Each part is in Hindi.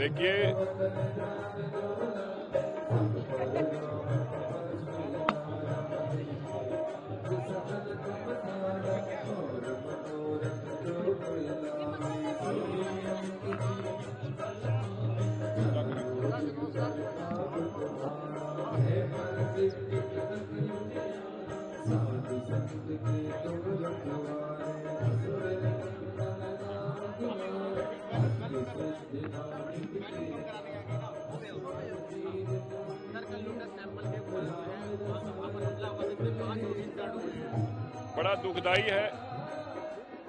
देखिए, बड़ा दुखदाई है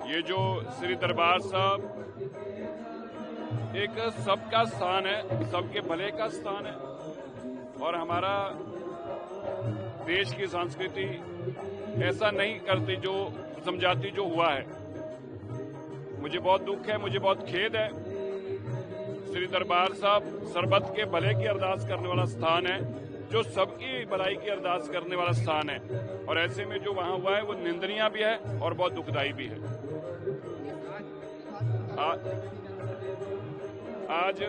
ये जो श्री दरबार साहब एक सबका स्थान है, सबके भले का स्थान है और हमारा देश की संस्कृति ऐसा नहीं करती जो समझाती जो हुआ है। मुझे बहुत दुख है, मुझे बहुत खेद है। श्री दरबार साहब सरबत के भले की अरदास करने वाला स्थान है, जो सबकी भलाई की अरदास करने वाला स्थान है और ऐसे में जो वहां हुआ है वो निंदनीय भी है और बहुत दुखदाई भी है। आज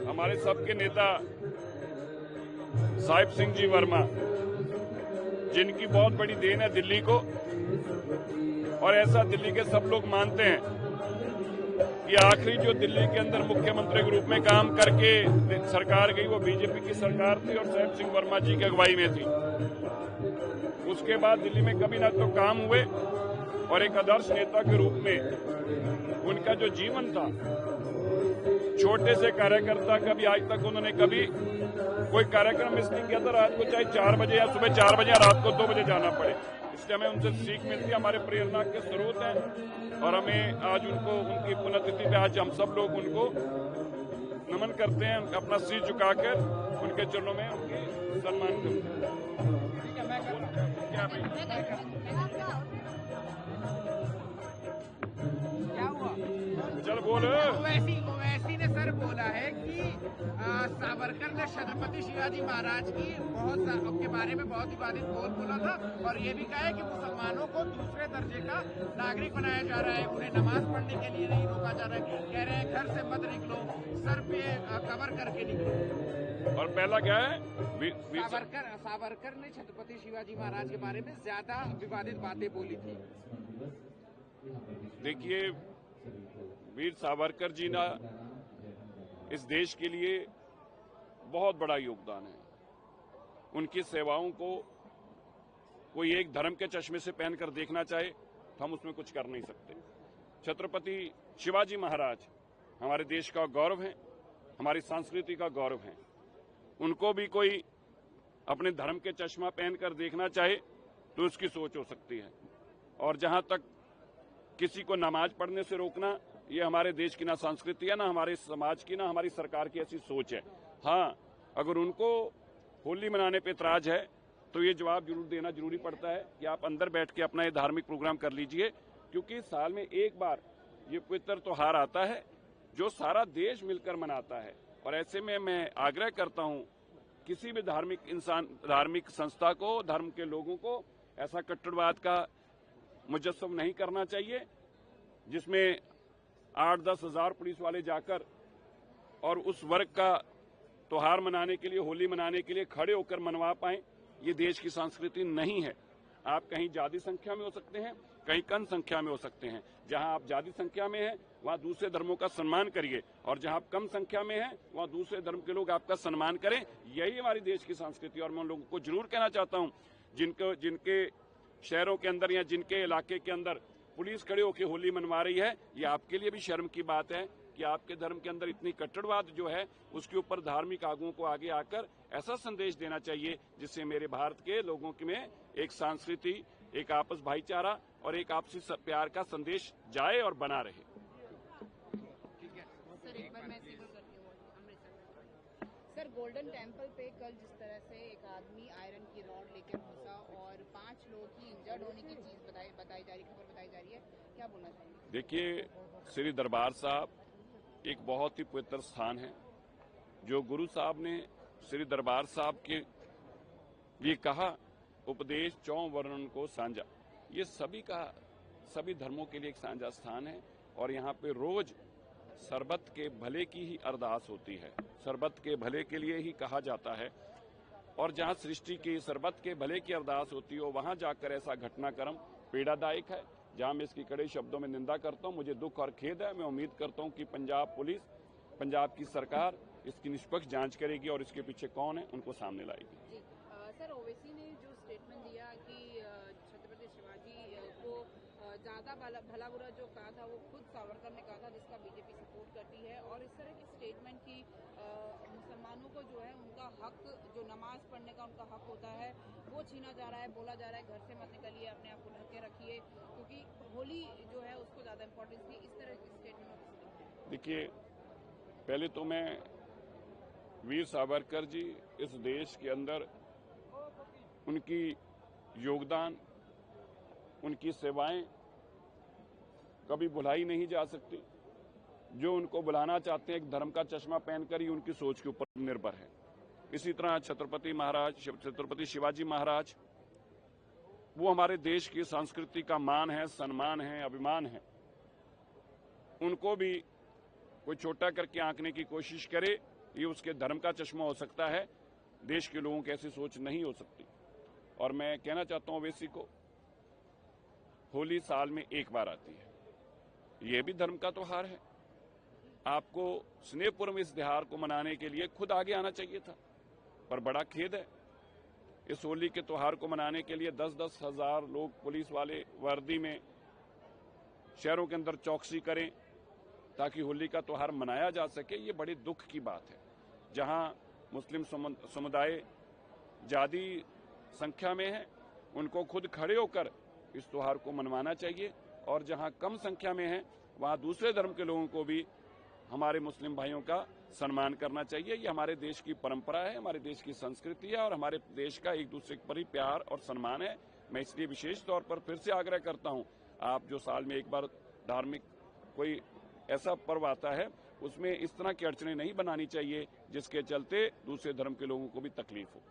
हमारे सबके नेता साहिब सिंह जी वर्मा, जिनकी बहुत बड़ी देन है दिल्ली को, और ऐसा दिल्ली के सब लोग मानते हैं कि आखिरी जो दिल्ली के अंदर मुख्यमंत्री के रूप में काम करके सरकार गई वो बीजेपी की सरकार थी और साहिब सिंह वर्मा जी की अगुवाई में थी। उसके बाद दिल्ली में कभी ना तो काम हुए और एक आदर्श नेता के रूप में उनका जो जीवन था, छोटे से कार्यकर्ता का भी आज तक उन्होंने कभी कोई कार्यक्रम मिस नहीं किया था। रात को चाहे 4 बजे या सुबह 4 बजे या रात को 2 बजे जाना पड़े, इसलिए हमें उनसे सीख मिलती है, हमारे प्रेरणा के स्रोत हैं और हमें आज उनको उनकी पुण्यतिथि पे आज हम सब लोग उनको नमन करते हैं, अपना सिर झुकाकर उनके चरणों में उनकी सम्मान करते हैं। चल बोल। ओवैसी ने सर बोला है कि सावरकर ने छत्रपति शिवाजी महाराज की के बारे में बहुत विवादित बोला था और ये भी कहा है कि मुसलमानों को दूसरे दर्जे का नागरिक बनाया जा रहा है, उन्हें नमाज पढ़ने के लिए नहीं रोका जा रहा है। कह रहे हैं घर से मत निकलो, सर पे कवर करके निकलो। और पहला क्या है? सावरकर ने छत्रपति शिवाजी महाराज के बारे में ज्यादा विवादित बातें बोली थी। देखिए, वीर सावरकर जी ना इस देश के लिए बहुत बड़ा योगदान है। उनकी सेवाओं को कोई एक धर्म के चश्मे से पहनकर देखना चाहे तो हम उसमें कुछ कर नहीं सकते। छत्रपति शिवाजी महाराज हमारे देश का गौरव है, हमारी संस्कृति का गौरव है। उनको भी कोई अपने धर्म के चश्मा पहनकर देखना चाहे तो उसकी सोच हो सकती है। और जहां तक किसी को नमाज पढ़ने से रोकना, ये हमारे देश की ना संस्कृति है, ना हमारे समाज की, ना हमारी सरकार की ऐसी सोच है। हाँ, अगर उनको होली मनाने पे इतराज है तो ये जवाब जरूर देना जरूरी पड़ता है कि आप अंदर बैठ के अपना ये धार्मिक प्रोग्राम कर लीजिए, क्योंकि साल में एक बार ये पवित्र त्योहार आता है जो सारा देश मिलकर मनाता है। और ऐसे में मैं आग्रह करता हूं किसी भी धार्मिक संस्था को, धर्म के लोगों को ऐसा कट्टरवाद का मुजस्सम नहीं करना चाहिए जिसमें 8-10 हजार पुलिस वाले जाकर और उस वर्ग का त्योहार मनाने के लिए, होली मनाने के लिए खड़े होकर मनवा पाएं। ये देश की संस्कृति नहीं है। आप कहीं ज्यादा संख्या में हो सकते हैं, कहीं कम संख्या में हो सकते हैं। जहां आप ज्यादा संख्या में हैं वहां दूसरे धर्मों का सम्मान करिए और जहां आप कम संख्या में हैं वहां दूसरे धर्म के लोग आपका सम्मान करें। यही हमारी देश की संस्कृति। और मैं उन लोगों को जरूर कहना चाहता हूं जिनके शहरों के अंदर या जिनके इलाके के अंदर पुलिस खड़े होकर होली मनवा रही है, ये आपके लिए भी शर्म की बात है कि आपके धर्म के अंदर इतनी कट्टरवाद जो है उसके ऊपर धार्मिक आगुओं को आगे आकर ऐसा संदेश देना चाहिए जिससे मेरे भारत के लोगों में एक संस्कृति, एक आपस भाईचारा और एक आपसी प्यार का संदेश जाए और बना रहे। सर, गोल्डन टेम्पल पे कल जिस तरह से एक आदमी आयरन की रॉड लेकर घुसा और 5 लोगों की इंजर्ड होने की चीज खबर बताई जा रही है, क्या बोलना चाहिए? देखिए, श्री दरबार साहब एक बहुत ही पवित्र स्थान है। जो गुरु साहब ने श्री दरबार साहब के लिए कहा, उपदेश 4 वर्णन को साझा, ये सभी धर्मों के लिए एक साझा स्थान है और यहाँ पे रोज सरबत के भले की ही अरदास होती है, सरबत के भले के लिए ही कहा जाता है। और जहां सृष्टि की सरबत के भले की अरदास होती हो, वहां जाकर ऐसा घटनाक्रम पीड़ादायक है, जहां मैं इसकी कड़े शब्दों में निंदा करता हूं। मुझे दुख और खेद है। मैं उम्मीद करता हूं कि पंजाब पुलिस, पंजाब की सरकार इसकी निष्पक्ष जांच करेगी और इसके पीछे कौन है उनको सामने लाएगी। जी सर, ओवैसी ने जो स्टेटमेंट दिया कि छत्रपति शिवाजी को ज्यादा भला बुरा जो कहा था वो खुद सावरकर ने कहा था, जिसका बीजेपी सपोर्ट करती है, और इस तरह की स्टेटमेंट की मुसलमानों को जो है उनका हक, जो नमाज पढ़ने का उनका हक होता है, वो छीना जा रहा है। बोला जा रहा है घर से मत निकलिए, अपने आप को ढक के रखिए, क्योंकि होली जो है उसको ज्यादा इम्पोर्टेंस दी। इस तरह की स्टेटमेंट। देखिए, पहले तो मैं वीर सावरकर जी, इस देश के अंदर उनकी योगदान, उनकी सेवाएं कभी भुलाई नहीं जा सकती। जो उनको बुलाना चाहते हैं एक धर्म का चश्मा पहनकर ही उनकी सोच के ऊपर निर्भर है। इसी तरह छत्रपति शिवाजी महाराज, वो हमारे देश की संस्कृति का मान है, सम्मान है, अभिमान है। उनको भी कोई छोटा करके आंकने की कोशिश करे, ये उसके धर्म का चश्मा हो सकता है, देश के लोगों की ऐसी सोच नहीं हो सकती। और मैं कहना चाहता हूं ओवैसी को, होली साल में एक बार आती है, ये भी धर्म का त्योहार है। आपको स्नेहपूर्वक इस त्योहार को मनाने के लिए खुद आगे आना चाहिए था, पर बड़ा खेद है, इस होली के त्योहार को मनाने के लिए 10-10 हजार लोग पुलिस वाले वर्दी में शहरों के अंदर चौकसी करें ताकि होली का त्योहार मनाया जा सके। ये बड़ी दुख की बात है। जहां मुस्लिम समुदाय ज्यादा संख्या में है, उनको खुद खड़े होकर इस त्योहार को मनवाना चाहिए, और जहां कम संख्या में है वहां दूसरे धर्म के लोगों को भी हमारे मुस्लिम भाइयों का सम्मान करना चाहिए। ये हमारे देश की परंपरा है, हमारे देश की संस्कृति है, और हमारे देश का एक दूसरे पर ही प्यार और सम्मान है। मैं इसलिए विशेष तौर पर फिर से आग्रह करता हूं, आप जो साल में एक बार धार्मिक कोई ऐसा पर्व आता है, उसमें इस तरह की अड़चनें नहीं बनानी चाहिए जिसके चलते दूसरे धर्म के लोगों को भी तकलीफ हो।